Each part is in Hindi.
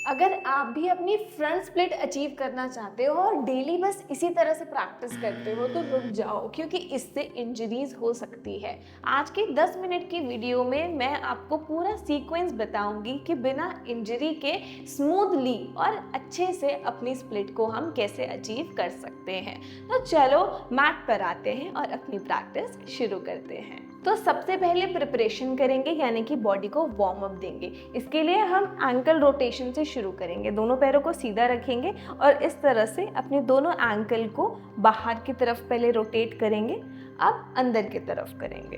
अगर आप भी अपनी फ्रंट स्प्लिट अचीव करना चाहते हो और डेली बस इसी तरह से प्रैक्टिस करते हो तो रुक जाओ, क्योंकि इससे इंजरीज हो सकती है। आज की 10 मिनट की वीडियो में मैं आपको पूरा सीक्वेंस बताऊंगी कि बिना इंजरी के स्मूथली और अच्छे से अपनी स्प्लिट को हम कैसे अचीव कर सकते हैं। तो चलो मैट पर आते हैं और अपनी प्रैक्टिस शुरू करते हैं। तो सबसे पहले प्रिपरेशन करेंगे, यानी कि बॉडी को वार्म अप देंगे। इसके लिए हम एंकल रोटेशन से शुरू करेंगे। दोनों पैरों को सीधा रखेंगे और इस तरह से अपने दोनों एंकल को बाहर की तरफ पहले रोटेट करेंगे, अब अंदर की तरफ करेंगे।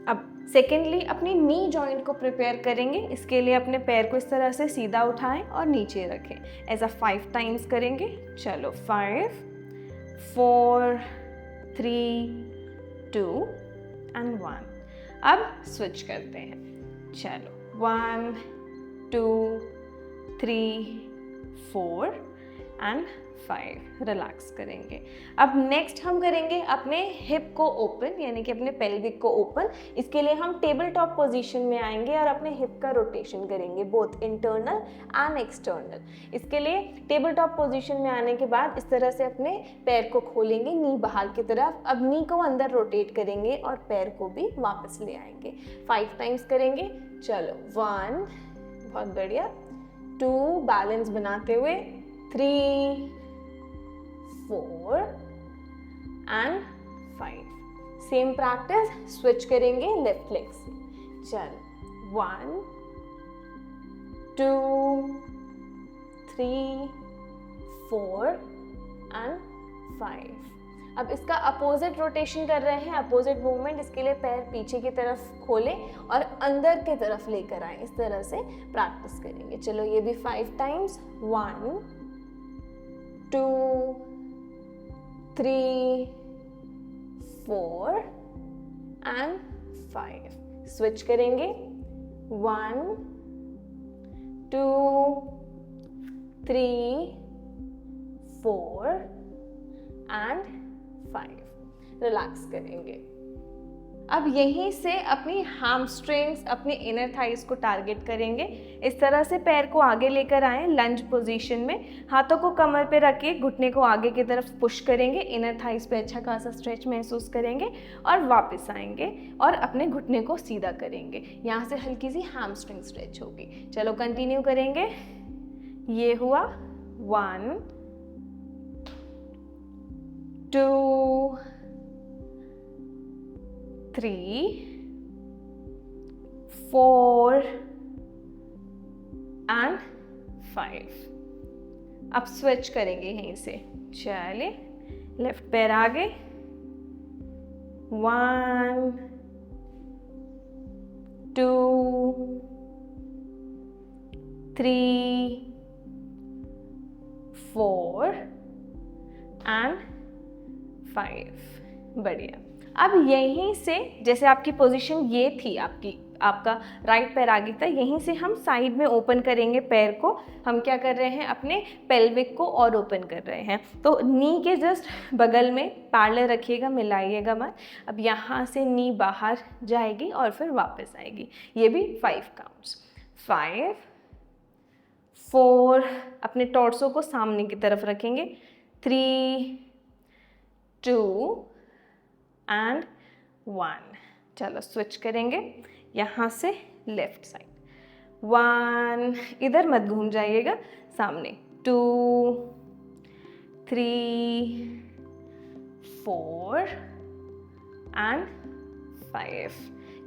अब सेकेंडली अपनी नी जॉइंट को प्रिपेयर करेंगे। इसके लिए अपने पैर को इस तरह से सीधा उठाएं और नीचे रखें। ऐसा 5 टाइम्स करेंगे। चलो 5, 4, 3, 2 and 1। अब स्विच करते हैं। चलो 1, 2, 3, 4 and 5। रिलैक्स करेंगे। अब नेक्स्ट हम करेंगे अपने हिप को ओपन, यानी कि अपने पेल्विक को ओपन। इसके लिए हम टेबल टॉप पोजीशन में आएंगे और अपने हिप का रोटेशन करेंगे, बोथ इंटरनल एंड एक्सटर्नल। इसके लिए टेबल टॉप पोजीशन में आने के बाद इस तरह से अपने पैर को खोलेंगे, नी बाहर की तरफ। अब नी को अंदर रोटेट करेंगे और पैर को भी वापस ले आएंगे। 5 टाइम्स करेंगे। चलो 1, बहुत बढ़िया, 2, बैलेंस बनाते हुए, 3, 4 and 5। सेम प्रैक्टिस स्विच करेंगे लेफ्ट लेग से। चलो 1, 2, 3, 4 and 5। अब इसका अपोजिट रोटेशन कर रहे हैं, अपोजिट मूवमेंट। इसके लिए पैर पीछे की तरफ खोलें और अंदर की तरफ लेकर आएं। इस तरह से प्रैक्टिस करेंगे। चलो ये भी 5 टाइम्स। 1, 2, 3, 4 and 5। स्विच करेंगे। 1, 2, 3, 4 and 5। रिलैक्स करेंगे। अब यहीं से अपनी हैमस्ट्रिंग्स, अपने इनर थाइज को टारगेट करेंगे। इस तरह से पैर को आगे लेकर आएं लंज पोजीशन में। हाथों को कमर पे रख के घुटने को आगे की तरफ पुश करेंगे। इनर थाइज पे अच्छा खासा स्ट्रेच महसूस करेंगे और वापस आएंगे और अपने घुटने को सीधा करेंगे। यहाँ से हल्की सी हैमस्ट्रिंग स्ट्रेच होगी। चलो कंटिन्यू करेंगे। ये हुआ 1, 2, 3, 4 and 5। अब स्विच करेंगे यहीं से। चलिए लेफ्ट पैर आगे। 1, 2, 3, 4 and 5। बढ़िया। अब यहीं से, जैसे आपकी पोजीशन ये थी, आपका राइट पैर आगे था, यहीं से हम साइड में ओपन करेंगे पैर को। हम क्या कर रहे हैं, अपने पेल्विक को और ओपन कर रहे हैं। तो नी के जस्ट बगल में पैरेलल रखिएगा, मिलाइएगा मत। अब यहाँ से नी बाहर जाएगी और फिर वापस आएगी। ये भी 5 काउंट्स। 5, 4, अपने टॉर्सो को सामने की तरफ रखेंगे। 3, 2 and 1। चलो स्विच करेंगे यहाँ से लेफ्ट साइड। 1, इधर मत घूम जाइएगा, सामने। 2, 3, 4 and 5।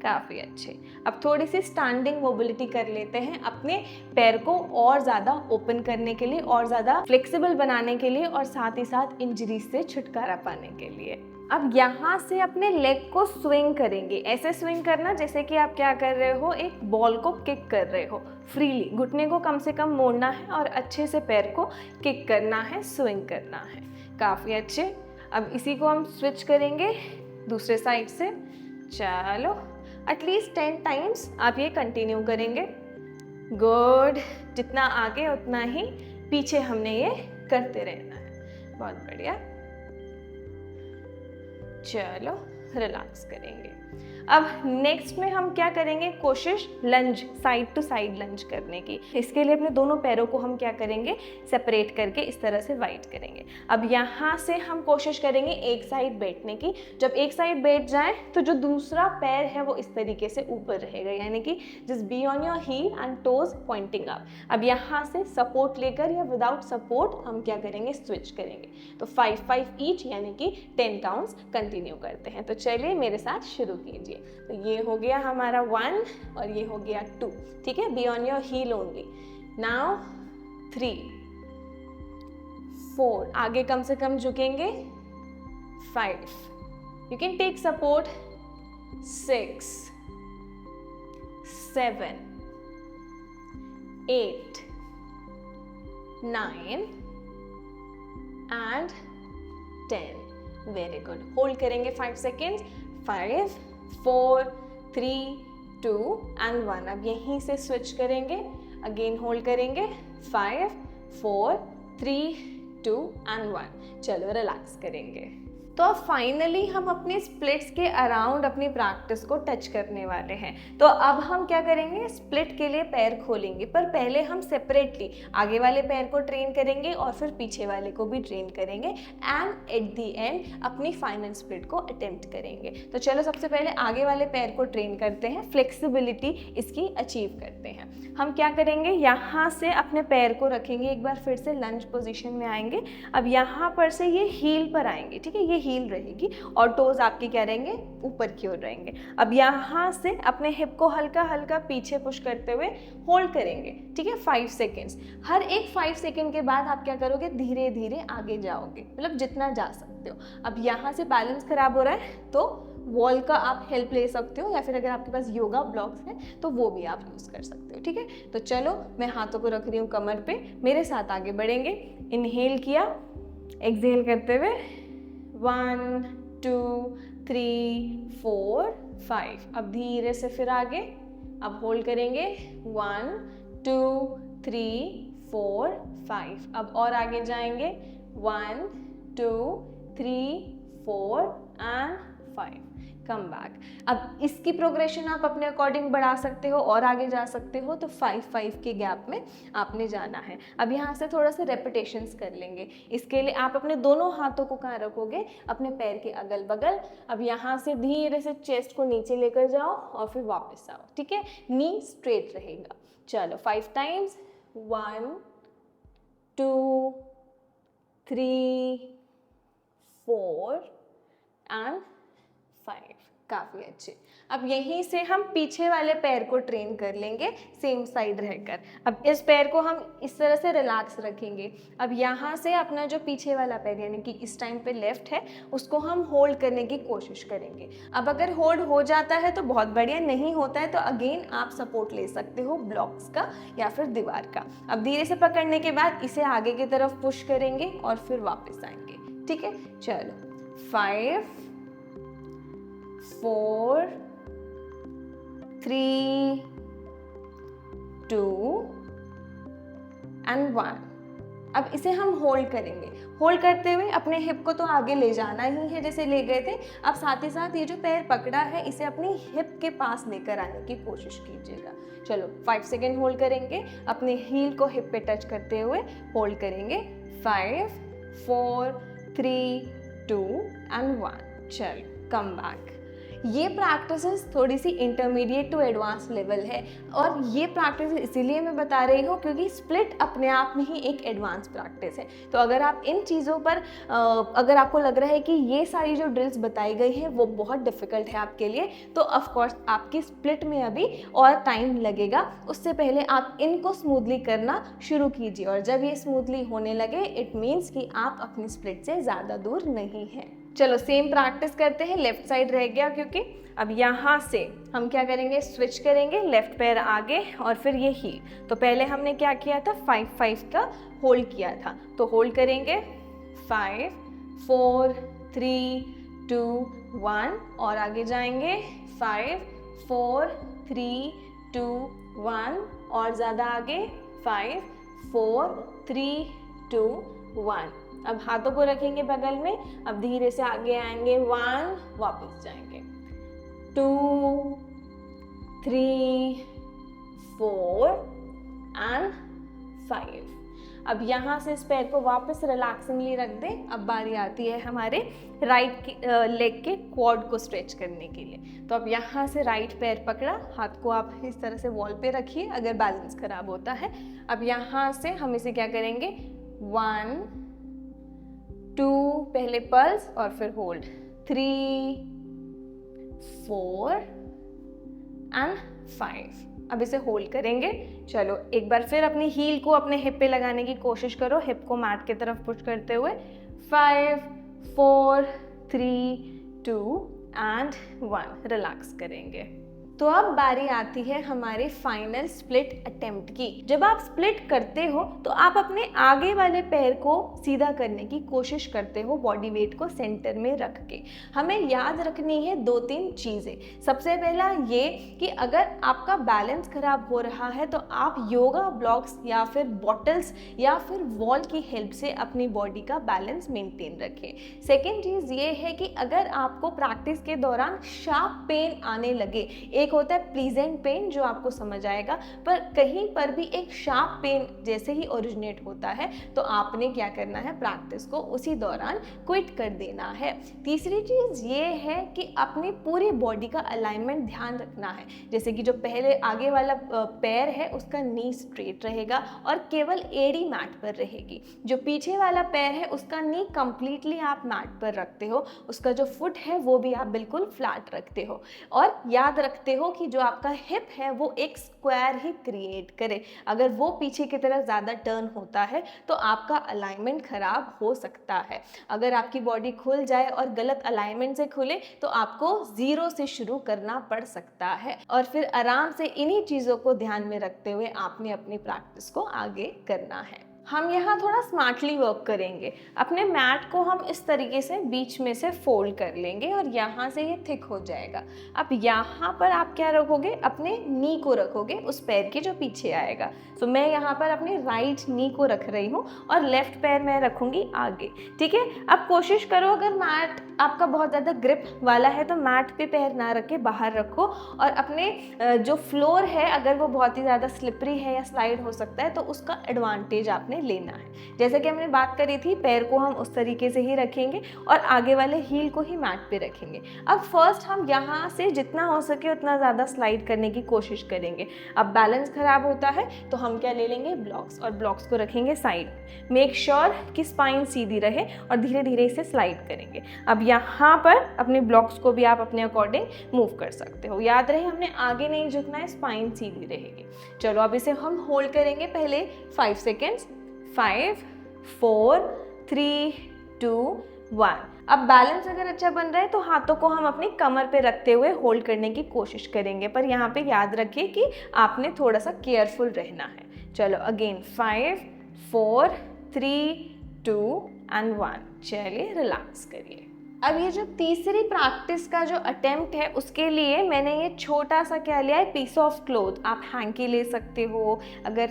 काफ़ी अच्छे। अब थोड़ी सी स्टैंडिंग मोबिलिटी कर लेते हैं, अपने पैर को और ज़्यादा ओपन करने के लिए, और ज़्यादा फ्लेक्सिबल बनाने के लिए, और साथ ही साथ इंजरी से छुटकारा पाने के लिए। अब यहाँ से अपने लेग को स्विंग करेंगे। ऐसे स्विंग करना जैसे कि आप क्या कर रहे हो, एक बॉल को किक कर रहे हो फ्रीली। घुटने को कम से कम मोड़ना है और अच्छे से पैर को किक करना है, स्विंग करना है। काफ़ी अच्छे। अब इसी को हम स्विच करेंगे दूसरे साइड से। चलो एटलीस्ट 10 टाइम्स आप ये कंटिन्यू करेंगे। गुड। जितना आगे उतना ही पीछे हमने ये करते रहना है। बहुत बढ़िया। चलो रिलैक्स करेंगे। अब नेक्स्ट में हम क्या करेंगे, कोशिश लंज, साइड टू साइड लंज करने की। इसके लिए अपने दोनों पैरों को हम क्या करेंगे, सेपरेट करके इस तरह से वाइड करेंगे। अब यहाँ से हम कोशिश करेंगे एक साइड बैठने की। जब एक साइड बैठ जाए तो जो दूसरा पैर है वो इस तरीके से ऊपर रहेगा, यानी कि just be on your heel and toes pointing up. अब यहाँ से सपोर्ट लेकर या विदाउट सपोर्ट हम क्या करेंगे, स्विच करेंगे। तो 5-5 ईच, यानी कि 10 काउंट्स कंटिन्यू करते हैं। तो चलिए मेरे साथ शुरू कीजिए। तो ये हो गया हमारा 1 और ये हो गया 2, ठीक है, be on your heel only. Now 3, 4, आगे कम से कम झुकेंगे, 5, you can take support, 6, 7, 8, 9 and 10। Very good. Hold करेंगे 5 सेकेंड्स, 5, 4, 3, 2 and 1। अब यहीं से स्विच करेंगे, अगेन होल्ड करेंगे, 5, 4, 3, 2 and 1। चलो रिलैक्स करेंगे। तो अब फाइनली हम अपने स्प्लिट्स के अराउंड अपनी प्रैक्टिस को टच करने वाले हैं। तो अब हम क्या करेंगे, स्प्लिट के लिए पैर खोलेंगे, पर पहले हम सेपरेटली आगे वाले पैर को ट्रेन करेंगे और फिर पीछे वाले को भी ट्रेन करेंगे एंड एट द एंड अपनी फाइनल स्प्लिट को अटेम्प्ट करेंगे। तो चलो सबसे पहले आगे वाले पैर को ट्रेन करते हैं, फ्लेक्सिबिलिटी इसकी अचीव करते हैं। हम क्या करेंगे, यहाँ से अपने पैर को रखेंगे, एक बार फिर से लंज पोजीशन में आएंगे। अब यहाँ पर से ये हील पर आएंगे, ठीक है, ये हील रहेगी और टोज आपके क्या रहेंगे, ऊपर की ओर रहेंगे। अब यहाँ से अपने हिप को हल्का हल्का पीछे पुश करते हुए होल्ड करेंगे, ठीक है, 5 सेकेंड्स। हर एक 5 सेकेंड के बाद आप क्या करोगे, धीरे धीरे आगे जाओगे, मतलब जितना जा सकते हो। अब यहाँ से बैलेंस खराब हो रहा है तो वॉल का आप हेल्प ले सकते हो, या फिर अगर आपके पास योगा ब्लॉक्स हैं तो वो भी आप यूज़ कर सकते हो, ठीक है। तो चलो मैं हाथों को रख रही हूँ कमर पे, मेरे साथ आगे बढ़ेंगे। इनहेल किया, एक्सहेल करते हुए 1, 2, 3, 4, 5। अब धीरे से फिर आगे, अब होल्ड करेंगे 1, 2, 3, 4, 5। अब और आगे जाएंगे 1, 2, 3, 4 एंड 5। Come back. अब इसकी प्रोग्रेशन आप अपने अकॉर्डिंग बढ़ा सकते हो और आगे जा सकते हो, तो 5-5 के गैप में आपने जाना है। अब यहाँ से थोड़ा सा रेपिटेशंस कर लेंगे। इसके लिए आप अपने दोनों हाथों को कहाँ रखोगे, अपने पैर के अगल बगल। अब यहाँ से धीरे से चेस्ट को नीचे लेकर जाओ और फिर वापस आओ, ठीक है, नी स्ट्रेट रहेगा। चलो 5 टाइम्स, 1, 2, 3, 4 एंड 5। काफ़ी अच्छे। अब यहीं से हम पीछे वाले पैर को ट्रेन कर लेंगे, सेम साइड रहकर। अब इस पैर को हम इस तरह से रिलैक्स रखेंगे। अब यहाँ से अपना जो पीछे वाला पैर, यानी कि इस टाइम पे लेफ्ट है, उसको हम होल्ड करने की कोशिश करेंगे। अब अगर होल्ड हो जाता है तो बहुत बढ़िया, नहीं होता है तो अगेन आप सपोर्ट ले सकते हो ब्लॉक्स का या फिर दीवार का। अब धीरे से पकड़ने के बाद इसे आगे की तरफ पुश करेंगे और फिर वापस आएंगे, ठीक है। चलो 5, 4, 3, 2 एंड 1। अब इसे हम होल्ड करेंगे। होल्ड करते हुए अपने हिप को तो आगे ले जाना ही है जैसे ले गए थे। अब साथ ही साथ ये जो पैर पकड़ा है इसे अपनी हिप के पास लेकर आने की कोशिश कीजिएगा। चलो 5 सेकेंड होल्ड करेंगे, अपने हील को हिप पे टच करते हुए होल्ड करेंगे। 5, 4, 3, 2 एंड 1। चलो कम बैक। ये प्रैक्टिसेस थोड़ी सी इंटरमीडिएट टू एडवांस लेवल है, और ये प्रैक्टिस इसीलिए मैं बता रही हूँ क्योंकि स्प्लिट अपने आप में ही एक एडवांस प्रैक्टिस है। तो अगर आप इन चीज़ों पर अगर आपको लग रहा है कि ये सारी जो ड्रिल्स बताई गई हैं वो बहुत डिफ़िकल्ट है आपके लिए, तो ऑफकोर्स आपकी स्प्लिट में अभी और टाइम लगेगा। उससे पहले आप इनको स्मूथली करना शुरू कीजिए, और जब ये स्मूथली होने लगे इट मीन्स कि आप अपनी स्प्लिट से ज़्यादा दूर नहीं हैं। चलो सेम प्रैक्टिस करते हैं। लेफ्ट साइड रह गया क्योंकि अब यहाँ से हम क्या करेंगे, स्विच करेंगे, लेफ्ट पैर आगे और फिर ये हील। तो पहले हमने क्या किया था, 5-5 का होल्ड किया था, तो होल्ड करेंगे 5, 4, 3, 2, 1 और आगे जाएंगे 5, 4, 3, 2, 1 और ज़्यादा आगे 5, 4, 3, 2, 1। अब हाथों को रखेंगे बगल में, अब धीरे से आगे आएंगे 1, वापस जाएंगे 2 3 4 एंड 5। अब यहाँ से इस पैर को वापस रिलैक्सिंगली रख दें। अब बारी आती है हमारे राइट लेग के क्वाड को स्ट्रेच करने के लिए। तो अब यहाँ से राइट पैर पकड़ा, हाथ को आप इस तरह से वॉल पे रखिए अगर बैलेंस खराब होता है। अब यहाँ से हम इसे क्या करेंगे, 1 2 पहले पल्स और फिर होल्ड, 3 4 एंड 5। अब इसे होल्ड करेंगे। चलो एक बार फिर अपनी हील को अपने हिप पे लगाने की कोशिश करो, हिप को मैट की तरफ पुश करते हुए। 5 4 3 2 एंड 1। रिलैक्स करेंगे। तो अब बारी आती है हमारे फाइनल स्प्लिट अटेम्प्ट की। जब आप स्प्लिट करते हो तो आप अपने आगे वाले पैर को सीधा करने की कोशिश करते हो, बॉडी वेट को सेंटर में रख के। हमें याद रखनी है 2-3 चीज़ें। सबसे पहला ये कि अगर आपका बैलेंस खराब हो रहा है तो आप योगा ब्लॉक्स या फिर बॉटल्स या फिर वॉल की हेल्प से अपनी बॉडी का बैलेंस मेंटेन रखें। सेकेंड चीज़ ये है कि अगर आपको प्रैक्टिस के दौरान शार्प पेन आने लगे, एक होता है प्लीजेंट पेन जो आपको समझ आएगा, पर कहीं पर भी एक शार्प पेन जैसे ही ओरिजिनेट होता है तो आपने क्या करना है, प्रैक्टिस को उसी दौरान क्विट कर देना है। तीसरी चीज़ ये है कि अपनी पूरी बॉडी का अलाइनमेंट ध्यान रखना है। जैसे कि जो पहले आगे वाला पैर है उसका नी स्ट्रेट रहेगा और केवल एड़ी मैट पर रहेगी। जो पीछे वाला पैर है उसका नी कंप्लीटली आप मैट पर रखते हो, उसका जो फुट है वो भी आप बिल्कुल फ्लैट रखते हो। और याद रखते हो कि जो आपका हिप है वो एक स्क्वायर ही क्रिएट करे। अगर वो पीछे की तरफ ज़्यादा टर्न होता है तो आपका अलाइनमेंट खराब हो सकता है। अगर आपकी बॉडी खुल जाए और गलत अलाइनमेंट से खुले तो आपको 0 से शुरू करना पड़ सकता है। और फिर आराम से इन्हीं चीज़ों को ध्यान में रखते हुए आपने अपनी प्रैक्टिस को आगे करना है। हम यहाँ थोड़ा स्मार्टली वर्क करेंगे। अपने मैट को हम इस तरीके से बीच में से फोल्ड कर लेंगे और यहाँ से ये थिक हो जाएगा। अब यहाँ पर आप क्या रखोगे, अपने नी को रखोगे उस पैर के जो पीछे आएगा। तो मैं यहाँ पर अपने राइट नी को रख रही हूँ और लेफ्ट पैर मैं रखूँगी आगे। ठीक है, अब कोशिश करो अगर मैट आपका बहुत ज़्यादा ग्रिप वाला है तो मैट पे पैर ना रख के बाहर रखो। और अपने जो फ्लोर है अगर वो बहुत ही ज़्यादा स्लिपरी है या स्लाइड हो सकता है तो उसका एडवांटेज आपने लेना है। जैसे कि हमने बात करी थी, पैर को हम उस तरीके से ही रखेंगे और आगे वाले हील को ही मैट पे रखेंगे। अब फर्स्ट हम यहाँ से जितना हो सके उतना ज़्यादा स्लाइड करने की कोशिश करेंगे। अब बैलेंस खराब होता है तो हम क्या ले लेंगे, ब्लॉक्स, और ब्लॉक्स को रखेंगे साइड। मेक श्योर कि स्पाइन सीधी रहे और धीरे धीरे इसे स्लाइड करेंगे। अब यहाँ पर अपने ब्लॉक्स को भी आप अपने अकॉर्डिंग मूव कर सकते हो। याद रहे हमने आगे नहीं झुकना है, स्पाइन सीधी रहेगी। चलो अब इसे हम होल्ड करेंगे पहले 5 सेकेंड्स। 5 4 3 2 1। अब बैलेंस अगर अच्छा बन रहा है तो हाथों को हम अपनी कमर पे रखते हुए होल्ड करने की कोशिश करेंगे, पर यहाँ पे याद रखिए कि आपने थोड़ा सा केयरफुल रहना है। चलो अगेन 5 4 3 2 एंड 1। चलिए रिलैक्स करिए। अब ये जो तीसरी प्रैक्टिस का जो अटेम्प्ट है उसके लिए मैंने ये छोटा सा क्या लिया है, पीस ऑफ क्लोथ। आप हैंकी ले सकते हो, अगर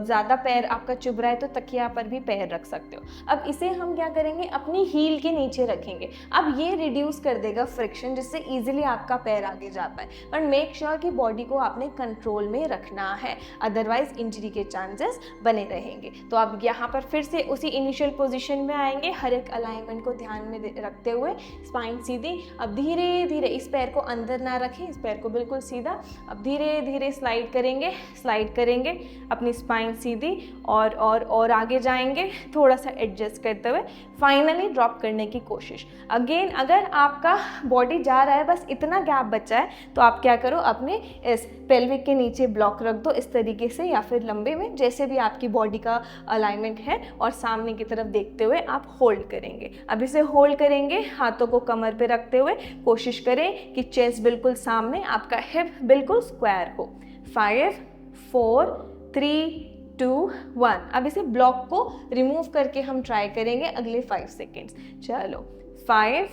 ज़्यादा पैर आपका चुभ रहा है तो तकिया पर भी पैर रख सकते हो। अब इसे हम क्या करेंगे, अपनी हील के नीचे रखेंगे। अब ये रिड्यूस कर देगा फ्रिक्शन, जिससे ईजिली आपका पैर आगे जा पाए। पर मेक श्योर कि बॉडी को आपने कंट्रोल में रखना है, अदरवाइज इंजरी के चांसेस बने रहेंगे। तो अब यहाँ पर फिर से उसी इनिशियल पोजिशन में आएंगे, हर एक अलाइनमेंट को ध्यान में रखते हुए स्पाइन सीधी। अब धीरे धीरे इस पैर को अंदर ना रखें, इस पैर को बिल्कुल सीधा। अब धीरे धीरे स्लाइड करेंगे अपनी स्पाइन सीधी और आगे जाएंगे, थोड़ा सा एडजस्ट करते हुए फाइनली ड्रॉप करने की कोशिश। अगेन अगर आपका बॉडी जा रहा है, बस इतना गैप बचा है, तो आप क्या करो, अपने इस पेल्विक के नीचे ब्लॉक रख दो इस तरीके से, या फिर लंबे में, जैसे भी आपकी बॉडी का अलाइनमेंट है, और सामने की तरफ देखते हुए आप होल्ड करेंगे। अब इसे होल्ड करेंगे, हाथों को कमर पे रखते हुए कोशिश करें कि चेस्ट बिल्कुल सामने, आपका हिप बिल्कुल स्क्वायर हो। 5 4 3 2 1। अब इसे ब्लॉक को रिमूव करके हम ट्राई करेंगे अगले 5 सेकेंड्स। चलो 5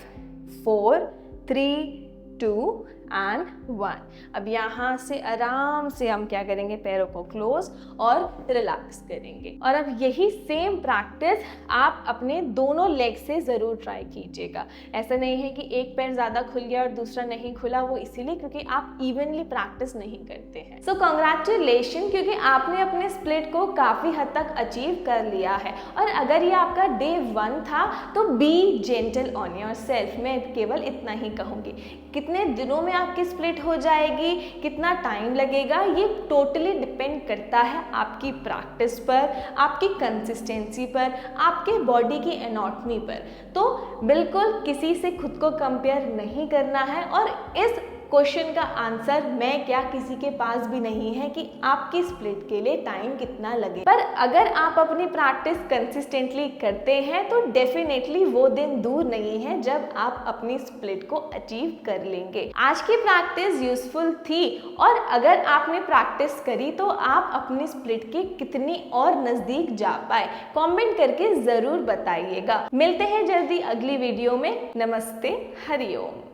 4 3 2 एंड 1। अब यहाँ से आराम से हम क्या करेंगे, पैरों को क्लोज और रिलैक्स करेंगे। और अब यही सेम प्रैक्टिस आप अपने दोनों लेग से ज़रूर ट्राई कीजिएगा। ऐसा नहीं है कि एक पैर ज़्यादा खुल गया और दूसरा नहीं खुला, वो इसीलिए क्योंकि आप इवनली प्रैक्टिस नहीं करते हैं। सो कॉन्ग्रेचुलेशन, क्योंकि आपने अपने स्प्लिट को काफ़ी हद तक अचीव कर लिया है। और अगर ये आपका डे 1 था तो B gentle on your self. मैं केवल इतना ही कहूँगी। कितने दिनों में आपकी स्प्लिट हो जाएगी, कितना टाइम लगेगा, ये टोटली डिपेंड करता है आपकी प्रैक्टिस पर, आपकी कंसिस्टेंसी पर, आपके बॉडी की एनाटॉमी पर। तो बिल्कुल किसी से खुद को कंपेयर नहीं करना है। और इस क्वेश्चन का आंसर मैं क्या, किसी के पास भी नहीं है कि आपकी स्प्लिट के लिए टाइम कितना लगे। पर अगर आप अपनी प्रैक्टिस कंसिस्टेंटली करते हैं तो डेफिनेटली वो दिन दूर नहीं है जब आप अपनी स्प्लिट को अचीव कर लेंगे। आज की प्रैक्टिस यूजफुल थी और अगर आपने प्रैक्टिस करी तो आप अपनी स्प्लिट के कितनी और नजदीक जा पाए, कमेंट करके जरूर बताइएगा। मिलते हैं जल्दी अगली वीडियो में। नमस्ते, हरिओम।